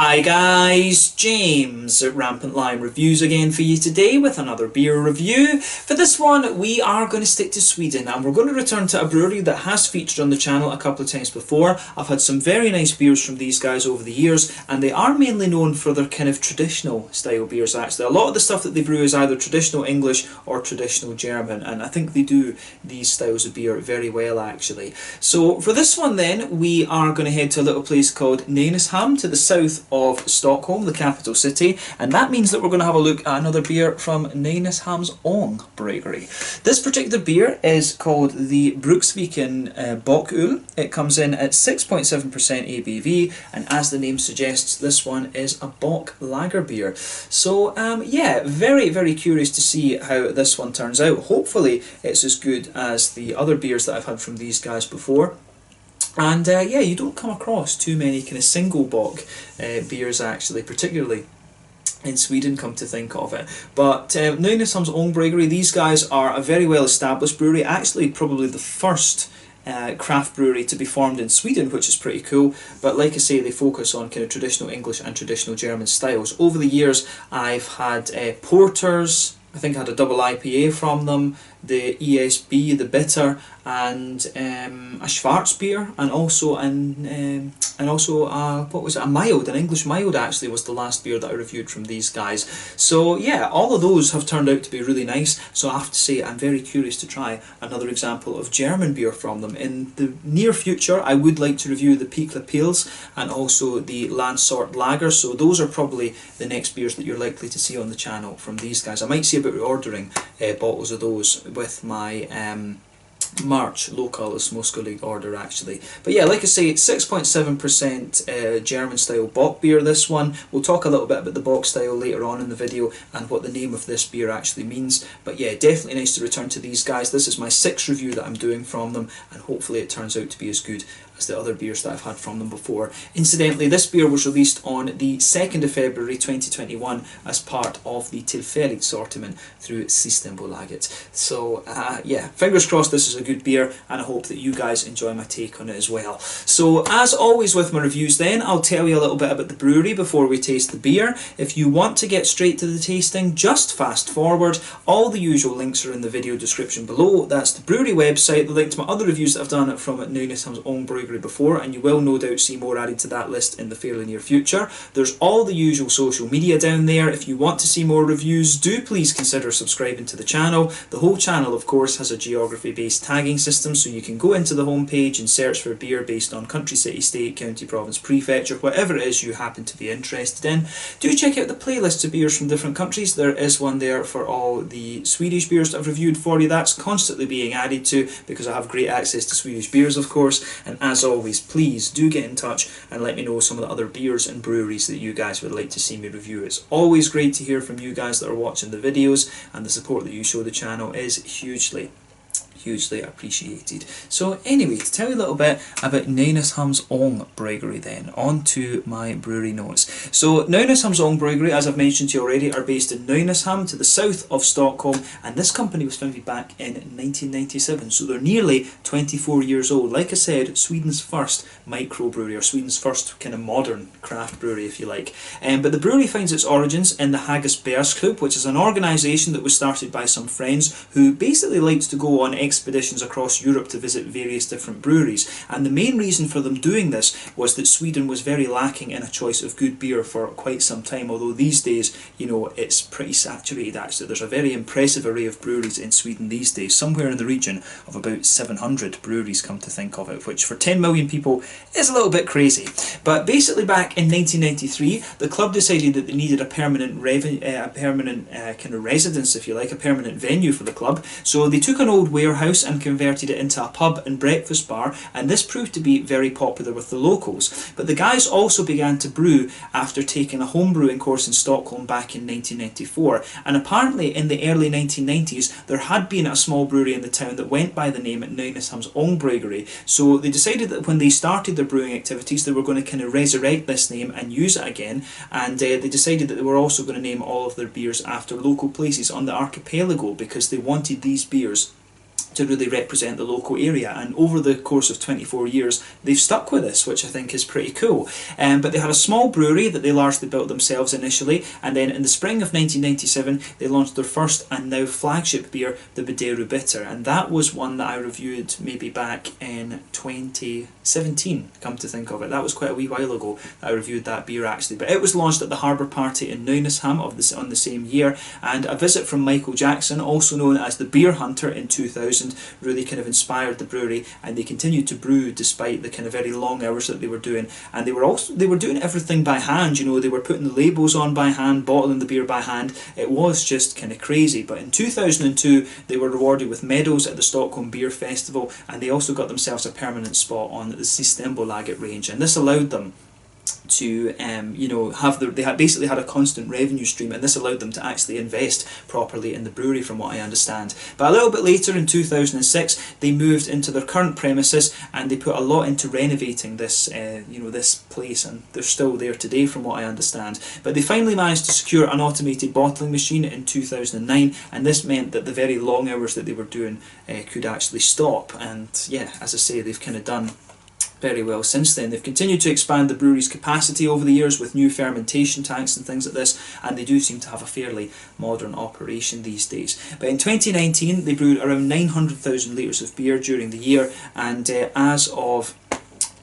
Hi guys, James at RampantLionReviews again for you today with another beer review. For this one we are going to stick to Sweden and we're going to return to a brewery that has featured on the channel a couple of times before. I've had some very nice beers from these guys over the years and they are mainly known for their kind of traditional style beers actually. A lot of the stuff that they brew is either traditional English or traditional German, and I think they do these styles of beer very well actually. So for this one then we are going to head to a little place called Nynäshamn to the south of Stockholm, the capital city, and that means that we're going to have a look at another beer from Nynäshamns Ångbryggeri. This particular beer is called the Bruksviken Bocköl. It comes in at 6.7% ABV, and as the name suggests, this one is a Bock lager beer. So yeah, very curious to see how this one turns out. Hopefully it's as good as the other beers that I've had from these guys before. And yeah, you don't come across too many kind of single bock beers actually, particularly in Sweden, come to think of it. But Nynäshamns Ångbryggeri, these guys are a very well established brewery, actually probably the first craft brewery to be formed in Sweden, which is pretty cool. But like I say, they focus on kind of traditional English and traditional German styles. Over the years I've had porters, I think I had a double IPA from them, the ESB, the bitter, and a Schwarzbier, and also what was it, a mild, an English mild actually was the last beer that I reviewed from these guys. So yeah, all of those have turned out to be really nice, so I have to say I'm very curious to try another example of German beer from them. In the near future I would like to review the Pikla Pils and also the Landsort Lager, so those are probably the next beers that you're likely to see on the channel from these guys. I might see about ordering bottles of those with my March local Smoska League order actually. But yeah, like I say, 6.7% German style Bock beer, this one. We'll talk a little bit about the Bock style later on in the video and what the name of this beer actually means. But yeah, definitely nice to return to these guys. This is my 6th review that I'm doing from them, and hopefully it turns out to be as good as the other beers that I've had from them before. Incidentally, this beer was released on the 2nd of February 2021 as part of the Tillfälligt Sortiment through Systembolaget. So yeah, fingers crossed this is a good beer, and I hope that you guys enjoy my take on it as well. So as always with my reviews then, I'll tell you a little bit about the brewery before we taste the beer. If you want to get straight to the tasting, just fast forward. All the usual links are in the video description below. That's the brewery website, the link to my other reviews that I've done from Nynäshamns Ångbryggeri before, and you will no doubt see more added to that list in the fairly near future. There's all the usual social media down there. If you want to see more reviews, do please consider subscribing to the channel. The whole channel of course has a geography based tagging system, so you can go into the home page and search for beer based on country, city, state, county, province, prefecture, whatever it is you happen to be interested in. Do check out the playlists of beers from different countries. There is one there for all the Swedish beers that I've reviewed for you. That's constantly being added to because I have great access to Swedish beers of course. And as always, please do get in touch and let me know some of the other beers and breweries that you guys would like to see me review. It's always great to hear from you guys that are watching the videos, and the support that you show the channel is hugely appreciated. So anyway, to tell you a little bit about Nynäshamns Ångbryggeri then, on to my brewery notes. So Nynäshamns Ångbryggeri, as I've mentioned to you already, are based in Nynäshamn to the south of Stockholm, and this company was founded back in 1997, so they're nearly 24 years old. Like I said, Sweden's first microbrewery, or Sweden's first kind of modern craft brewery if you like. But the brewery finds its origins in the Hagesbergsklubb, which is an organisation that was started by some friends who basically liked to go on expeditions across Europe to visit various different breweries, and the main reason for them doing this was that Sweden was very lacking in a choice of good beer for quite some time, although these days, you know, it's pretty saturated actually. There's a very impressive array of breweries in Sweden these days, somewhere in the region of about 700 breweries come to think of it, which for 10 million people is a little bit crazy. But basically back in 1993 the club decided that they needed a permanent kind of residence if you like, a permanent venue for the club, so they took an old warehouse and converted it into a pub and breakfast bar, and this proved to be very popular with the locals. But the guys also began to brew after taking a home brewing course in Stockholm back in 1994, and apparently in the early 1990s there had been a small brewery in the town that went by the name Nynäshamns Ångbryggeri, so they decided that when they started their brewing activities they were going to kind of resurrect this name and use it again, and they decided that they were also going to name all of their beers after local places on the archipelago because they wanted these beers to really represent the local area, and over the course of 24 years they've stuck with this, which I think is pretty cool. But they had a small brewery that they largely built themselves initially, and then in the spring of 1997 they launched their first and now flagship beer, the Brewery Bitter, and that was one that I reviewed maybe back in 2017, come to think of it. That was quite a wee while ago that I reviewed that beer actually, but it was launched at the Harbour Party in Nynäshamn on the same year, and a visit from Michael Jackson, also known as the Beer Hunter, in 2000 really kind of inspired the brewery, and they continued to brew despite the kind of very long hours that they were doing. And they were doing everything by hand, you know, they were putting the labels on by hand, bottling the beer by hand. It was just kind of crazy. But in 2002 they were rewarded with medals at the Stockholm Beer Festival, and they also got themselves a permanent spot on the Systembolaget range, and this allowed them to you know, they basically had a constant revenue stream, and this allowed them to actually invest properly in the brewery, from what I understand. But a little bit later, in 2006, they moved into their current premises, and they put a lot into renovating this you know, this place, and they're still there today from what I understand. But they finally managed to secure an automated bottling machine in 2009, and this meant that the very long hours that they were doing could actually stop. And yeah, as I say, they've kind of done very well since then. They've continued to expand the brewery's capacity over the years with new fermentation tanks and things like this, and they do seem to have a fairly modern operation these days. But in 2019 they brewed around 900,000 litres of beer during the year, and as of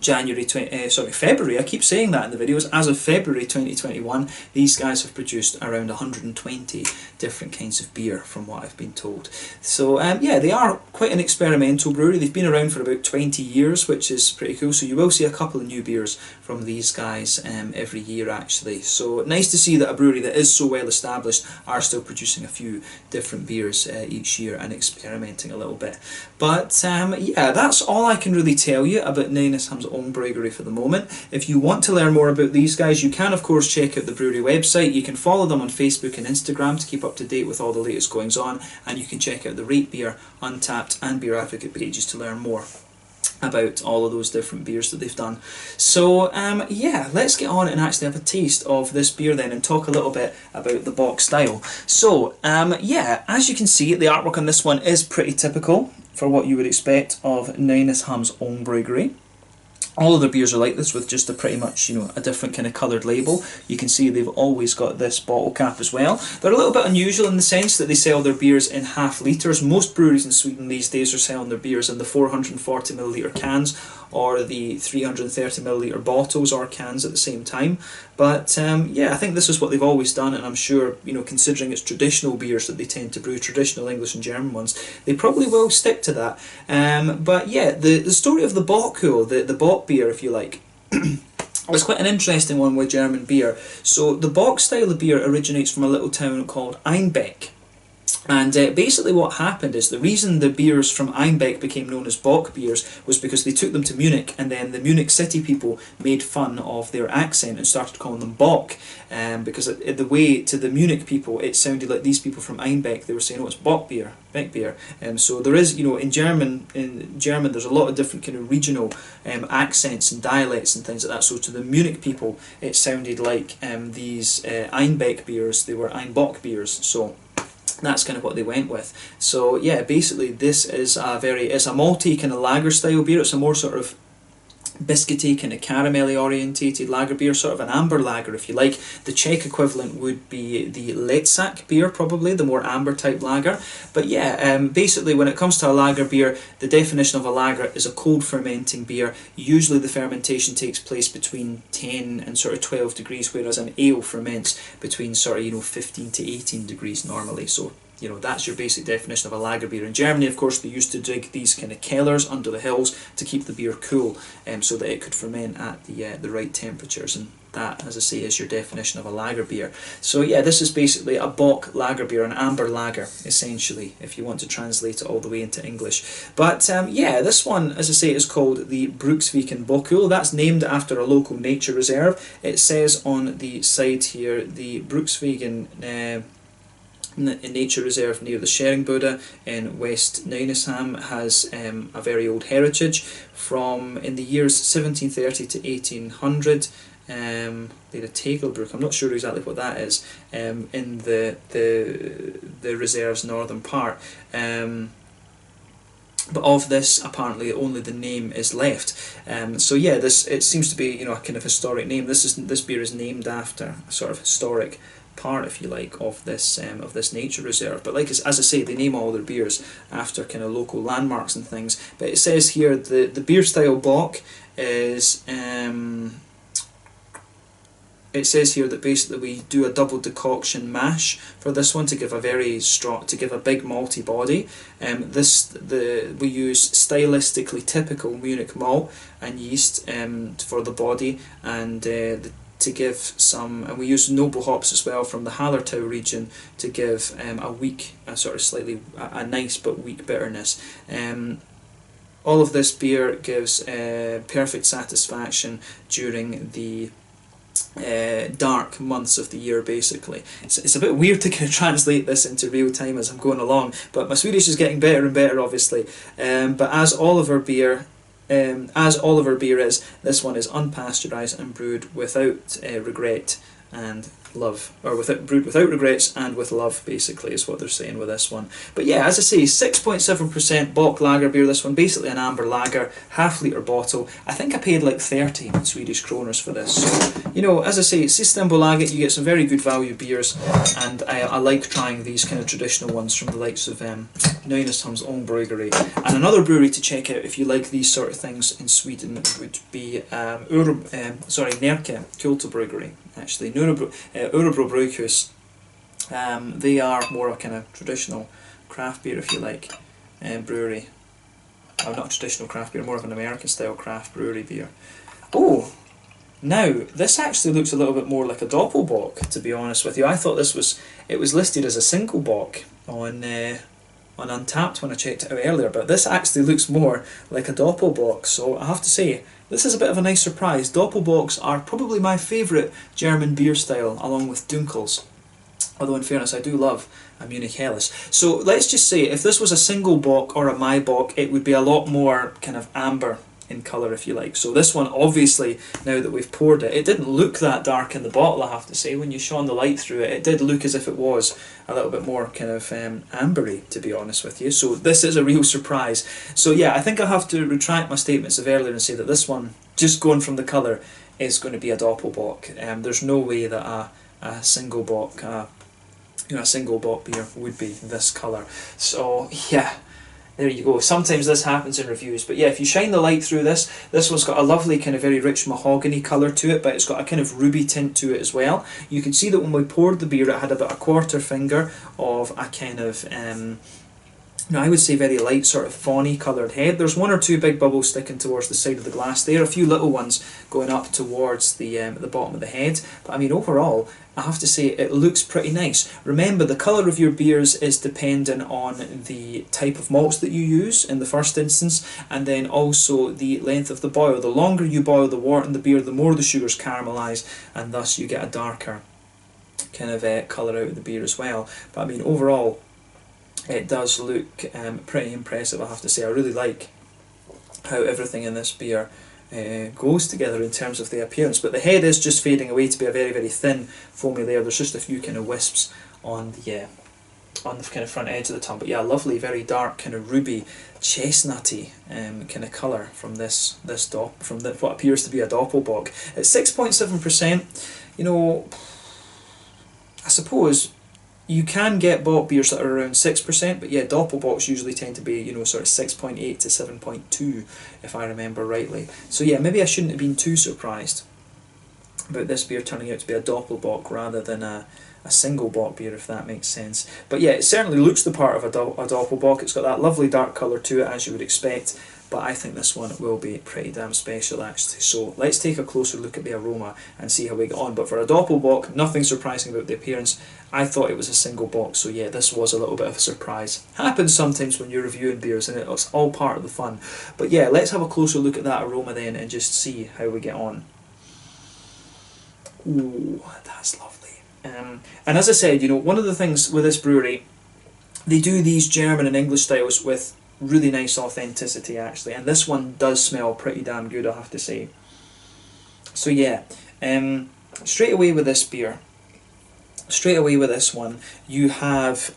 February, I keep saying that in the videos, as of February 2021, these guys have produced around 120 different kinds of beer, from what I've been told. So yeah, they are quite an experimental brewery. They've been around for about 20 years, which is pretty cool, so you will see a couple of new beers from these guys every year actually. So nice to see that a brewery that is so well established are still producing a few different beers each year and experimenting a little bit. But yeah, that's all I can really tell you about Nynäshamns Ångbryggeri for the moment. If you want to learn more about these guys, you can of course check out the brewery website. You can follow them on Facebook and Instagram to keep up to date with all the latest goings on, and you can check out the Rate Beer, Untappd and Beer Advocate pages to learn more about all of those different beers that they've done. So yeah, let's get on and actually have a taste of this beer then, and talk a little bit about the bock style. So yeah, as you can see, the artwork on this one is pretty typical for what you would expect of Nynäshamns Ångbryggeri. All of their beers are like this, with just a pretty much, you know, a different kind of coloured label. You can see they've always got this bottle cap as well. They're a little bit unusual in the sense that they sell their beers in half litres. Most breweries in Sweden these days are selling their beers in the 440ml cans, or the 330ml bottles or cans at the same time. But yeah, I think this is what they've always done, and I'm sure, you know, considering it's traditional beers that they tend to brew, traditional English and German ones, they probably will stick to that. But yeah, the story of the Bocköl, the bock beer if you like, it's quite an interesting one with German beer. So the bock style of beer originates from a little town called Einbeck. And basically what happened is, the reason the beers from Einbeck became known as bock beers was because they took them to Munich, and then the Munich city people made fun of their accent and started calling them bock, because the way to the Munich people it sounded like these people from Einbeck, they were saying, oh, it's bock beer, Beck beer. So there is, you know, in German there's a lot of different kind of regional accents and dialects and things like that. So to the Munich people it sounded like these Einbeck beers, they were Einbock beers. So that's kind of what they went with. So yeah, basically this is it's a malty kind of lager style beer. It's a more sort of biscuity, kind of caramelly orientated lager beer, sort of an amber lager if you like. The Czech equivalent would be the Letsak beer, probably the more amber type lager. But yeah, basically when it comes to a lager beer, the definition of a lager is a cold fermenting beer. Usually the fermentation takes place between 10 and sort of 12 degrees, whereas an ale ferments between sort of, you know, 15 to 18 degrees normally. So, you know, that's your basic definition of a lager beer. In Germany, of course, they used to dig these kind of cellars under the hills to keep the beer cool, so that it could ferment at the right temperatures. And that, as I say, is your definition of a lager beer. So yeah, this is basically a bock lager beer, an amber lager, essentially, if you want to translate it all the way into English. But yeah, this one, as I say, is called the Bruksviken Bocköl. That's named after a local nature reserve. It says on the side here, the Bruksviken nature reserve near the Scheringbode in West Nynäshamn has a very old heritage from in the years 1730 to 1800. They had a Tegelbruch, I'm not sure exactly what that is, in the reserve's northern part. but of this, apparently, only the name is left. So yeah, it seems to be, you know, a kind of historic name. This beer is named after a sort of historic part, if you like, of this nature reserve. But like as I say, they name all their beers after kind of local landmarks and things. But it says here the beer style bock is. It says here that basically we do a double decoction mash for this one to give a very strong, to give a big malty body. We use stylistically typical Munich malt and yeast for the body, and to give some, and we use noble hops as well from the Hallertau region to give a sort of slightly a nice but weak bitterness. All of this beer gives perfect satisfaction during the dark months of the year, basically. It's a bit weird to kind of translate this into real time as I'm going along, but my Swedish is getting better and better, obviously. But as all of our beer is, this one is unpasteurised and brewed without regret and love, or brewed without regrets and with love, basically, is what they're saying with this one. But yeah, as I say, 6.7% Bock lager beer, this one, basically an amber lager, half-litre bottle. I think I paid like 30 Swedish kroners for this. So, you know, as I say, Systembolaget, you get some very good value beers, and I like trying these kind of traditional ones from the likes of Nynäshamns Ångbryggeri. And another brewery to check out if you like these sort of things in Sweden would be Närke Kulturbryggeri, actually. Örebro Brewhus. They are more a kind of traditional craft beer, if you like, brewery. Oh, not traditional craft beer, more of an American style craft brewery beer. Oh, now this actually looks a little bit more like a Doppelbock, to be honest with you. I thought it was listed as a single bock on Untappd when I checked it out earlier, but this actually looks more like a Doppelbock, so I have to say, this is a bit of a nice surprise. Doppelbocks are probably my favourite German beer style, along with Dunkels. Although in fairness, I do love a Munich Helles. So let's just say, if this was a single bock or a Maibock, it would be a lot more kind of amber in colour, if you like. So this one, obviously, now that we've poured it, it didn't look that dark in the bottle, I have to say. When you shone the light through it, it did look as if it was a little bit more kind of ambery, to be honest with you. So this is a real surprise. So yeah, I think I'll have to retract my statements of earlier and say that this one, just going from the colour, is going to be a Doppelbock. There's no way that a single bock, a single bock beer would be this colour. So yeah, there you go. Sometimes this happens in reviews, but yeah, if you shine the light through this one's got a lovely kind of very rich mahogany colour to it, but it's got a kind of ruby tint to it as well. You can see that when we poured the beer, it had about a quarter finger of a kind of I would say very light sort of fawny coloured head. There's one or two big bubbles sticking towards the side of the glass there, a few little ones going up towards the bottom of the head. But I mean, overall, I have to say it looks pretty nice. Remember, the colour of your beers is dependent on the type of malts that you use in the first instance, and then also the length of the boil. The longer you boil the wort in the beer, the more the sugars caramelise, and thus you get a darker kind of colour out of the beer as well. But I mean, overall, it does look pretty impressive, I have to say. I really like how everything in this beer goes together in terms of the appearance. But the head is just fading away to be a very, very thin foamy layer. There's just a few kind of wisps on the kind of front edge of the tongue. But yeah, lovely, very dark, kind of ruby, chestnutty kind of colour from what appears to be a Doppelbock. It's 6.7%. You know, I suppose you can get bock beers that are around 6%, but yeah, Doppelbocks usually tend to be, sort of 6.8 to 7.2, if I remember rightly. So yeah, maybe I shouldn't have been too surprised about this beer turning out to be a Doppelbock rather than a single bock beer, if that makes sense. But yeah, it certainly looks the part of a Doppelbock. It's got that lovely dark colour to it, as you would expect, but I think this one will be pretty damn special, actually. So let's take a closer look at the aroma and see how we get on. But for a Doppelbock, nothing surprising about the appearance. I thought it was a single bock, so yeah, this was a little bit of a surprise. Happens sometimes when you're reviewing beers, and it's all part of the fun. But yeah, let's have a closer look at that aroma then and just see how we get on. Ooh, that's lovely. And as I said, one of the things with this brewery, they do these German and English styles with really nice authenticity, actually, and this one does smell pretty damn good, I have to say. So yeah, straight away with this beer, straight away with this one, you have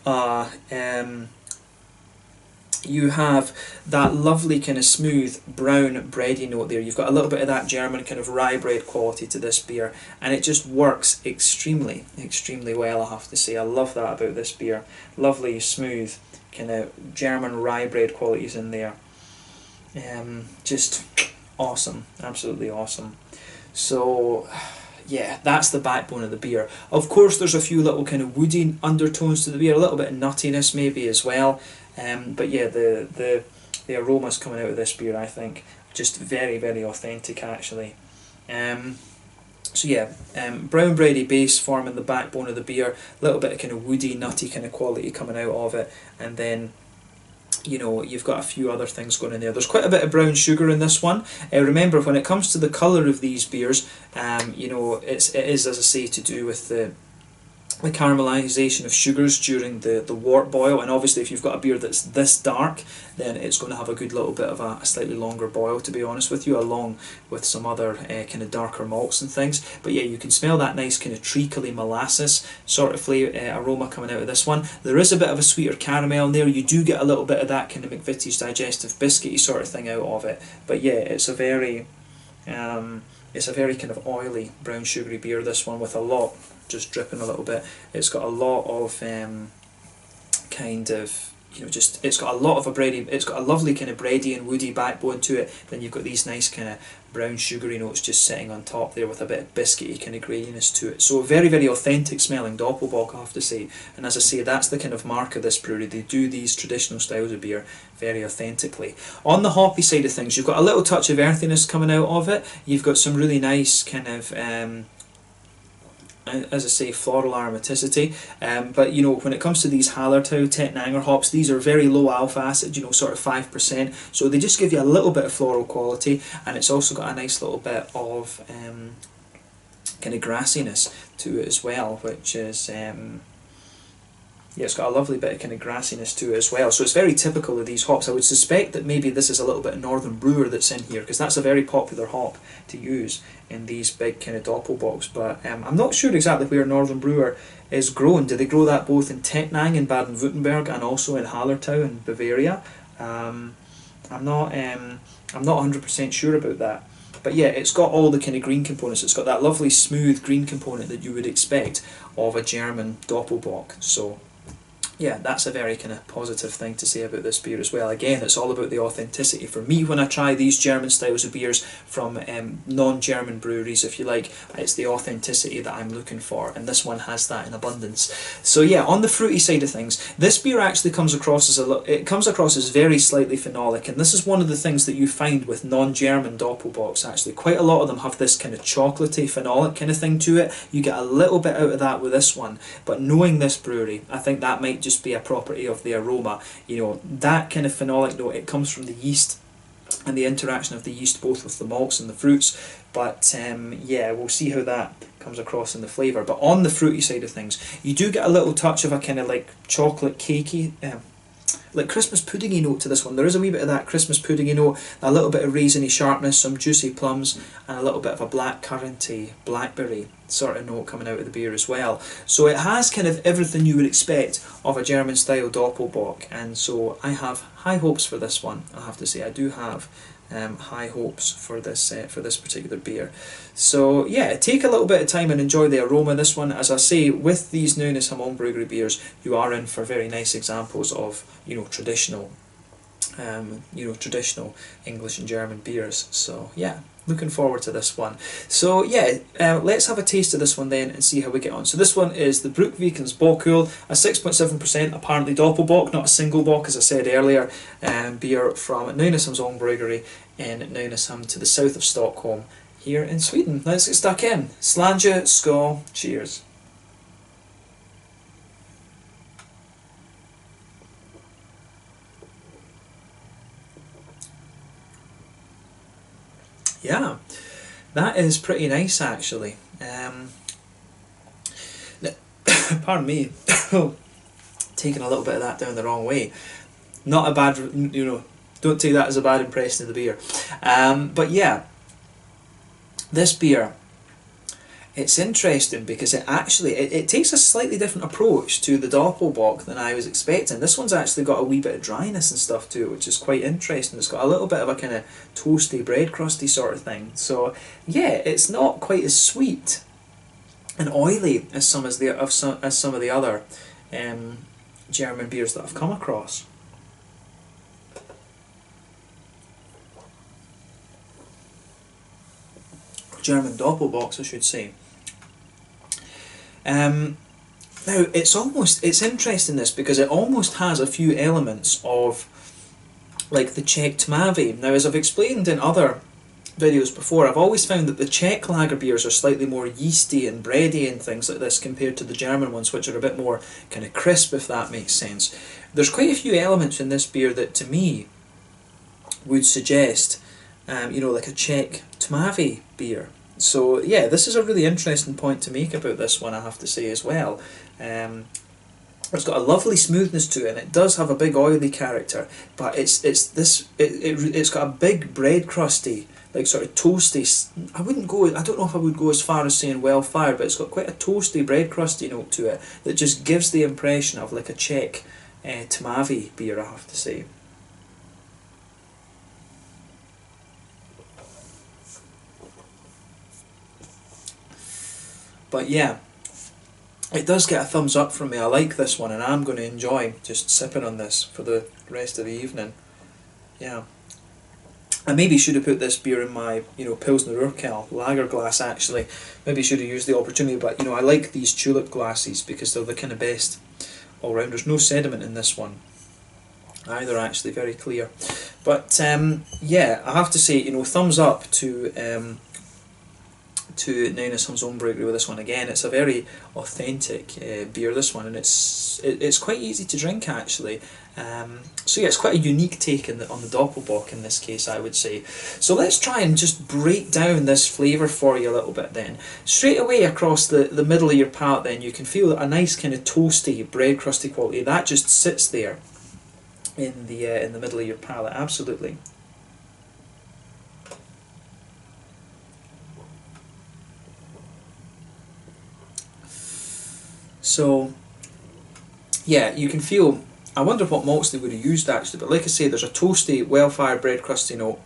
you have that lovely kind of smooth brown bready note there. You've got a little bit of that German kind of rye bread quality to this beer, and it just works extremely well, I have to say. I love that about this beer. Lovely smooth kind of German rye bread qualities in there. Just awesome, absolutely awesome. So yeah, that's the backbone of the beer. Of course, there's a few little kind of woody undertones to the beer, a little bit of nuttiness maybe as well. But yeah, the aromas coming out of this beer, I think, just very authentic actually. So yeah, brown bready base forming the backbone of the beer, a little bit of kind of woody, nutty kind of quality coming out of it, and then, you know, you've got a few other things going in there. There's quite a bit of brown sugar in this one. Remember, when it comes to the colour of these beers, you know, it is, as I say, to do with the caramelisation of sugars during the wort boil, and obviously if you've got a beer that's this dark, then it's going to have a good little bit of a slightly longer boil, to be honest with you, along with some other kind of darker malts and things. But yeah, you can smell that nice kind of treacly molasses sort of aroma coming out of this one. There is a bit of a sweeter caramel in there. You do get a little bit of that kind of McVitie's digestive biscuity sort of thing out of it. But yeah, it's a very kind of oily brown sugary beer, this one, with a lot just dripping a little bit. It's got a lot of kind of, you know, just, it's got a lot of a bready, it's got a lovely kind of bready and woody backbone to it. Then you've got these nice kind of brown sugary notes just sitting on top there with a bit of biscuity kind of graininess to it. So very authentic smelling Doppelbock, I have to say. And as I say, that's the kind of mark of this brewery. They do these traditional styles of beer very authentically. On the hoppy side of things, you've got a little touch of earthiness coming out of it. You've got some really nice kind of as I say, floral aromaticity, but you know, when it comes to these Hallertau Tettnanger hops, these are very low alpha acid, you know, sort of 5%, so they just give you a little bit of floral quality, and it's also got a nice little bit of kind of grassiness to it as well, which is yeah, it's got a lovely bit of kind of grassiness to it as well. So it's very typical of these hops. I would suspect that maybe this is a little bit of Northern Brewer that's in here, because that's a very popular hop to use in these big kind of Doppelbocks. But I'm not sure exactly where Northern Brewer is grown. Do they grow that both in Tettnang in Baden-Württemberg and also in Hallertau in Bavaria? I'm not 100% sure about that. But yeah, it's got all the kind of green components. It's got that lovely smooth green component that you would expect of a German Doppelbock. So yeah, that's a very kind of positive thing to say about this beer as well. Again, it's all about the authenticity. For me, when I try these German styles of beers from non-German breweries, if you like, it's the authenticity that I'm looking for, and this one has that in abundance. So yeah, on the fruity side of things, this beer actually comes across as very slightly phenolic, and this is one of the things that you find with non-German Doppelbocks. Actually, quite a lot of them have this kind of chocolatey phenolic kind of thing to it. You get a little bit out of that with this one, but knowing this brewery, I think that might just be a property of the aroma. You know, that kind of phenolic note, it comes from the yeast and the interaction of the yeast both with the malts and the fruits. But yeah, we'll see how that comes across in the flavour. But on the fruity side of things, you do get a little touch of a kind of like chocolate cakey, like Christmas puddingy note to this one. There is a wee bit of that Christmas puddingy note, a little bit of raisiny sharpness, some juicy plums, and a little bit of a black curranty, blackberry sort of note coming out of the beer as well. So it has kind of everything you would expect of a German style Doppelbock, and so I have high hopes for this one. I have to say, I do have high hopes for this particular beer. So yeah, take a little bit of time and enjoy the aroma. This one, as I say, with these Nynäshamns Ångbryggeri beers, you are in for very nice examples of, you know, traditional English and German beers. So yeah, looking forward to this one. So yeah, let's have a taste of this one then and see how we get on. So this one is the Bruksviken Bocköl, a 6.7%, apparently Doppelbock, not a single bock as I said earlier, beer from Nynäshamns Ångbryggeri in Nynäshamn to the south of Stockholm here in Sweden. Let's get stuck in. Slange, skål, cheers. Yeah, that is pretty nice actually. Pardon me, taking a little bit of that down the wrong way. Not a bad, you know, don't take that as a bad impression of the beer. But yeah, this beer it's interesting because it takes a slightly different approach to the Doppelbock than I was expecting. This one's actually got a wee bit of dryness and stuff to it, which is quite interesting. It's got a little bit of a kind of toasty, bread crusty sort of thing. So yeah, it's not quite as sweet and oily as some of the other German beers that I've come across. German Doppelbocks, I should say. Now it's interesting this because it almost has a few elements of like the Czech Tmavy. Now, as I've explained in other videos before, I've always found that the Czech lager beers are slightly more yeasty and bready and things like this compared to the German ones, which are a bit more kind of crisp, if that makes sense. There's quite a few elements in this beer that to me would suggest like a Czech Tmavy beer. So yeah, this is a really interesting point to make about this one, I have to say as well. It's got a lovely smoothness to it, and it does have a big oily character, but it's got a big bread crusty, like sort of toasty. I don't know if I would go as far as saying well fired, but it's got quite a toasty bread crusty note to it that just gives the impression of like a Czech Tmavy beer, I have to say. But yeah, it does get a thumbs up from me. I like this one, and I'm going to enjoy just sipping on this for the rest of the evening. Yeah. I maybe should have put this beer in my, Pilsner Urquell lager glass, actually. Maybe should have used the opportunity, but, I like these tulip glasses because they're the kind of best all-round. There's no sediment in this one either, actually, very clear. But, yeah, I have to say, thumbs up to Nynäshamns Ångbryggeri with this one again. It's a very authentic beer, this one, and it's quite easy to drink, actually. So yeah, it's quite a unique take on the Doppelbock in this case, I would say. So let's try and just break down this flavour for you a little bit then. Straight away across the middle of your palate then, you can feel a nice kind of toasty, bread crusty quality. That just sits there in the middle of your palate, absolutely. So, yeah, you can feel, I wonder what malts they would have used actually, but like I say, there's a toasty, well-fired bread crusty note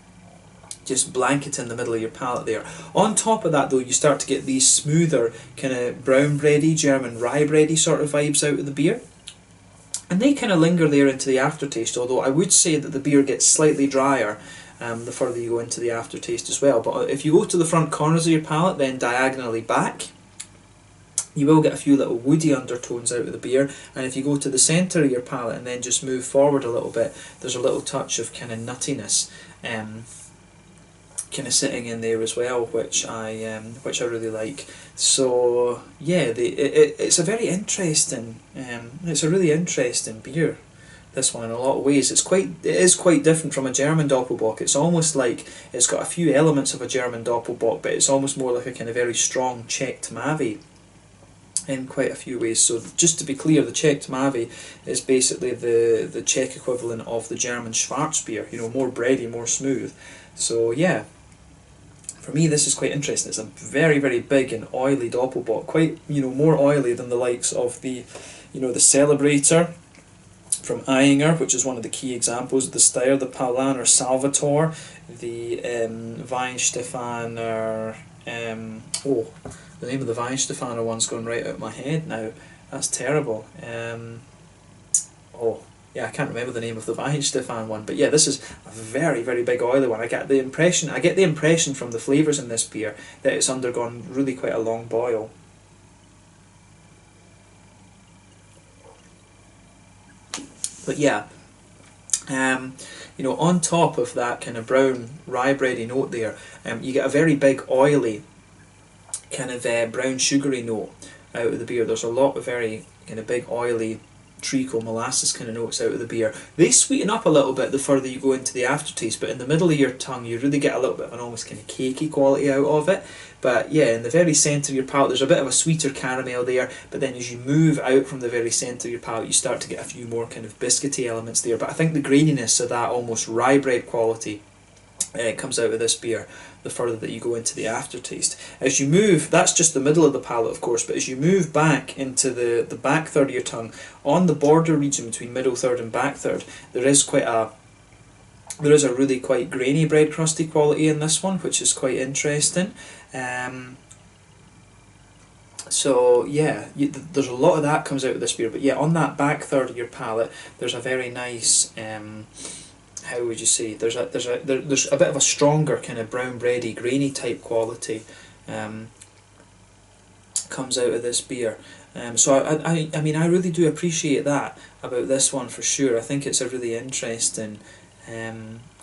just blanketing the middle of your palate there. On top of that though, you start to get these smoother, kind of brown bready, German rye bready sort of vibes out of the beer. And they kind of linger there into the aftertaste, although I would say that the beer gets slightly drier the further you go into the aftertaste as well. But if you go to the front corners of your palate, then diagonally back, you will get a few little woody undertones out of the beer, and if you go to the centre of your palate and then just move forward a little bit, there's a little touch of kind of nuttiness kind of sitting in there as well, which I really like. So yeah, it's a very interesting, it's a really interesting beer, this one, in a lot of ways. It is quite different from a German Doppelbock. It's almost like it's got a few elements of a German Doppelbock, but it's almost more like a kind of very strong Czech Tmavy in quite a few ways. So just to be clear, the Czech Tmavy is basically the Czech equivalent of the German Schwarzbier, more bready, more smooth. So yeah, for me this is quite interesting. It's a very, very big and oily Doppelbock, quite, more oily than the likes of the, the Celebrator from Eyinger, which is one of the key examples of the Steyr, the Paulaner Salvator, the Weinstefaner, the name of the Weinstefaner one's gone right out of my head now. That's terrible. Yeah, I can't remember the name of the Weinstefan one, but yeah, this is a very, very big oily one. I get the impression from the flavours in this beer that it's undergone really quite a long boil. But yeah, on top of that kind of brown rye bready note there, you get a very big oily kind of brown sugary note out of the beer. There's a lot of very kind of big oily treacle molasses kind of notes out of the beer. They sweeten up a little bit the further you go into the aftertaste, but in the middle of your tongue you really get a little bit of an almost kind of cakey quality out of it. But yeah, in the very centre of your palate there's a bit of a sweeter caramel there, but then as you move out from the very centre of your palate you start to get a few more kind of biscuity elements there. But I think the graininess of that almost rye bread quality comes out of this beer the further that you go into the aftertaste. As you move, that's just the middle of the palate of course, but as you move back into the back third of your tongue, on the border region between middle third and back third, there is a really quite grainy bread crusty quality in this one, which is quite interesting. So yeah, there's a lot of that comes out of this beer, but yeah, on that back third of your palate, there's a very nice how would you say? There's a bit of a stronger kind of brown bready, grainy type quality comes out of this beer. So I mean I really do appreciate that about this one for sure. I think it's a really interesting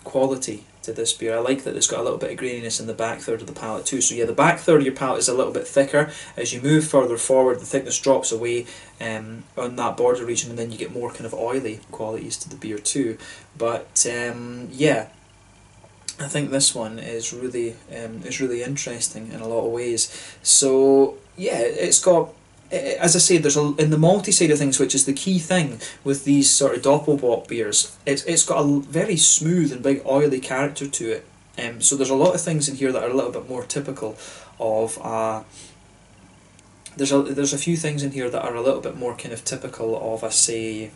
quality to this beer. I like that it's got a little bit of graininess in the back third of the palate too. So yeah, the back third of your palate is a little bit thicker. As you move further forward, the thickness drops away on that border region, and then you get more kind of oily qualities to the beer too. But yeah, I think this one is really interesting in a lot of ways. So yeah, it's got, as I say, there's in the malty side of things, which is the key thing with these sort of Doppelbock beers. It's got a very smooth and big oily character to it. So there's a lot of things in here that are a little bit more typical of. There's a few things in here that are a little bit more kind of typical of say,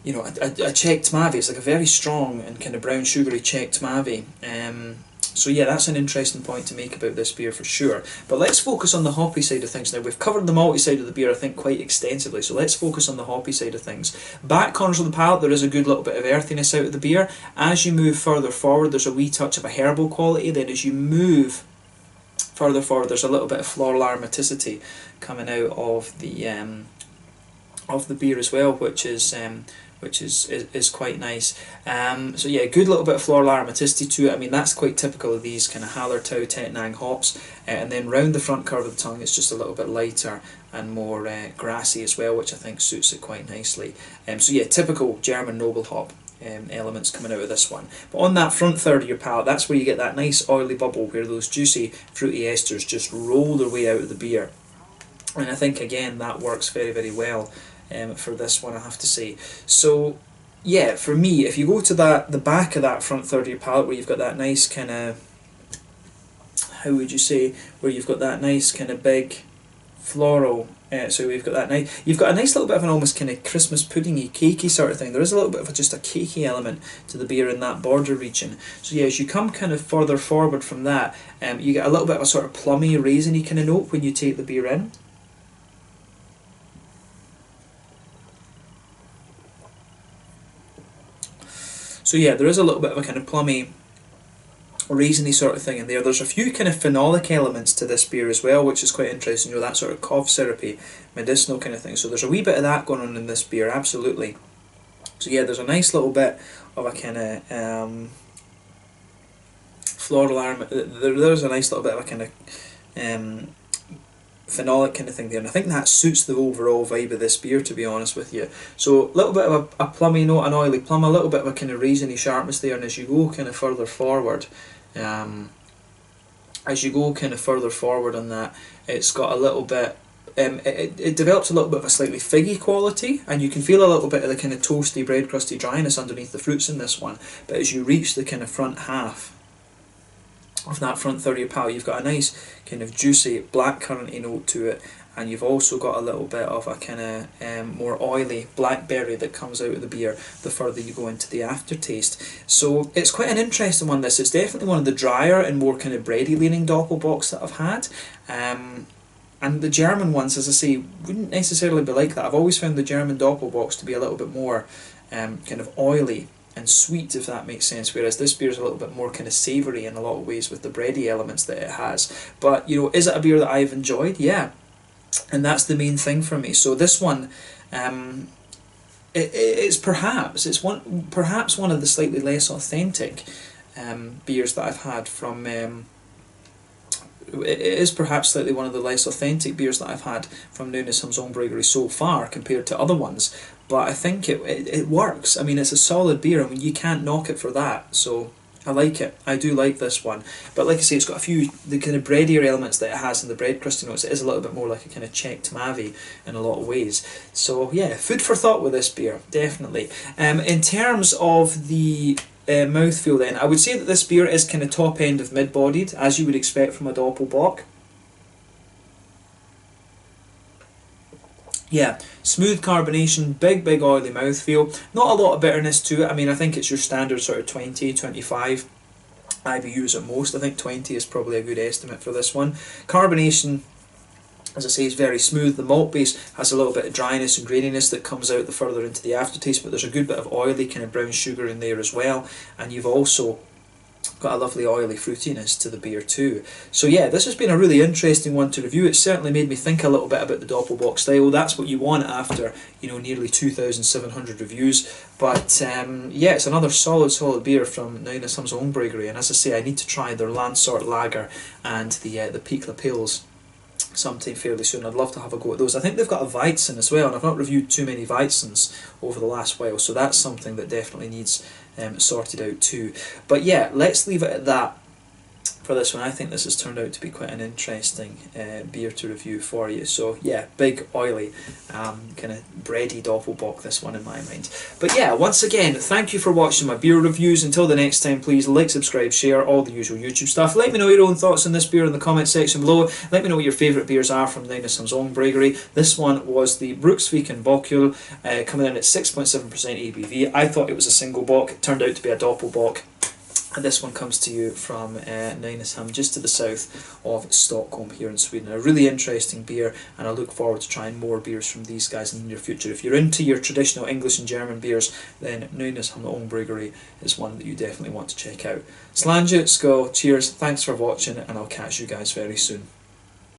you know, a checked Mavi. It's like a very strong and kind of brown sugary checked Mavi. So yeah, that's an interesting point to make about this beer for sure. But let's focus on the hoppy side of things now. We've covered the malty side of the beer, I think, quite extensively, so let's focus on the hoppy side of things. Back corners of the palate, there is a good little bit of earthiness out of the beer. As you move further forward, there's a wee touch of a herbal quality. Then as you move further forward, there's a little bit of floral aromaticity coming out of the beer as well, which is quite nice. So yeah, good little bit of floral aromaticity to it. I mean, that's quite typical of these kind of Hallertau, Tettnang hops. And then round the front curve of the tongue, it's just a little bit lighter and more grassy as well, which I think suits it quite nicely. So yeah, typical German noble hop elements coming out of this one. But on that front third of your palate, that's where you get that nice oily bubble where those juicy fruity esters just roll their way out of the beer. And I think again that works very, very well for this one, I have to say. So yeah, for me, if you go to the back of that front third of your palate where you've got that nice kind of, how would you say, where you've got that nice kind of big floral, so you've got a nice little bit of an almost kind of Christmas puddingy, cakey sort of thing. There is a little bit of just a cakey element to the beer in that border region. So yeah, as you come kind of further forward from that, you get a little bit of a sort of plummy, raisiny kind of note when you take the beer in. So yeah, there is a little bit of a kind of plummy, raisiny sort of thing in there. There's a few kind of phenolic elements to this beer as well, which is quite interesting, you know, that sort of cough syrupy, medicinal kind of thing. So there's a wee bit of that going on in this beer, absolutely. So yeah, there's a nice little bit of a kind of floral aroma. There's a nice little bit of a kind of phenolic kind of thing there, and I think that suits the overall vibe of this beer, to be honest with you. So a little bit of a plummy note, an oily plum, a little bit of a kind of raisiny sharpness there, and as you go kind of further forward, on that, it's got a little bit, it develops a little bit of a slightly figgy quality, and you can feel a little bit of the kind of toasty, bread crusty dryness underneath the fruits in this one, but as you reach the kind of front half of that front third of your palate, you've got a nice kind of juicy blackcurranty note to it, and you've also got a little bit of a kind of more oily blackberry that comes out of the beer the further you go into the aftertaste. So it's quite an interesting one, this. It's definitely one of the drier and more kind of bready leaning Doppelbocks that I've had. And the German ones, as I say, wouldn't necessarily be like that. I've always found the German Doppelbocks to be a little bit more kind of oily and sweet, if that makes sense, whereas this beer is a little bit more kind of savoury in a lot of ways with the bready elements that it has. But, you know, is it a beer that I've enjoyed? Yeah, and that's the main thing for me. So this one, it's perhaps one of the slightly less authentic beers that I've had from. It is perhaps slightly one of the less authentic beers that I've had from Nynäshamns Ångbryggeri so far compared to other ones, but I think it works. I mean, it's a solid beer. I mean, you can't knock it for that, so I like it. I do like this one. But like I say, it's got a few, the kind of breadier elements that it has in the bread crusty notes. It is a little bit more like a kind of checked Mavi in a lot of ways. So yeah, food for thought with this beer, definitely. In terms of the mouthfeel then, I would say that this beer is kind of top end of mid-bodied, as you would expect from a Doppelbock. Yeah, smooth carbonation, big oily mouthfeel, not a lot of bitterness to it. I mean, I think it's your standard sort of 20, 25 IBUs at most. I think 20 is probably a good estimate for this one. Carbonation, as I say, is very smooth. The malt base has a little bit of dryness and graininess that comes out the further into the aftertaste, but there's a good bit of oily kind of brown sugar in there as well, and you've also got a lovely oily fruitiness to the beer too. So yeah, this has been a really interesting one to review. It certainly made me think a little bit about the Doppelbock style. That's what you want after, you know, nearly 2,700 reviews. But yeah, it's another solid beer from Nynäshamns Ångbryggeri, and as I say, I need to try their Landsort Lager and the Pikla Pils sometime fairly soon. I'd love to have a go at those. I think they've got a Weizen as well, and I've not reviewed too many Weizens over the last while, so that's something that definitely needs sorted out too. But yeah, let's leave it at that for this one. I think this has turned out to be quite an interesting beer to review for you. So yeah, big, oily, kind of bready Doppelbock, this one in my mind. But yeah, once again, thank you for watching my beer reviews. Until the next time, please like, subscribe, share, all the usual YouTube stuff. Let me know your own thoughts on this beer in the comment section below. Let me know what your favourite beers are from Nynäshamns Ångbryggeri. This one was the Bruksviken Bocköl, coming in at 6.7% ABV. I thought it was a single bock. It turned out to be a Doppelbock. And this one comes to you from Nynäshamn, just to the south of Stockholm here in Sweden. A really interesting beer, and I look forward to trying more beers from these guys in the near future. If you're into your traditional English and German beers, then Nynäshamns Ångbryggeri is one that you definitely want to check out. Slange, skål, cheers, thanks for watching, and I'll catch you guys very soon.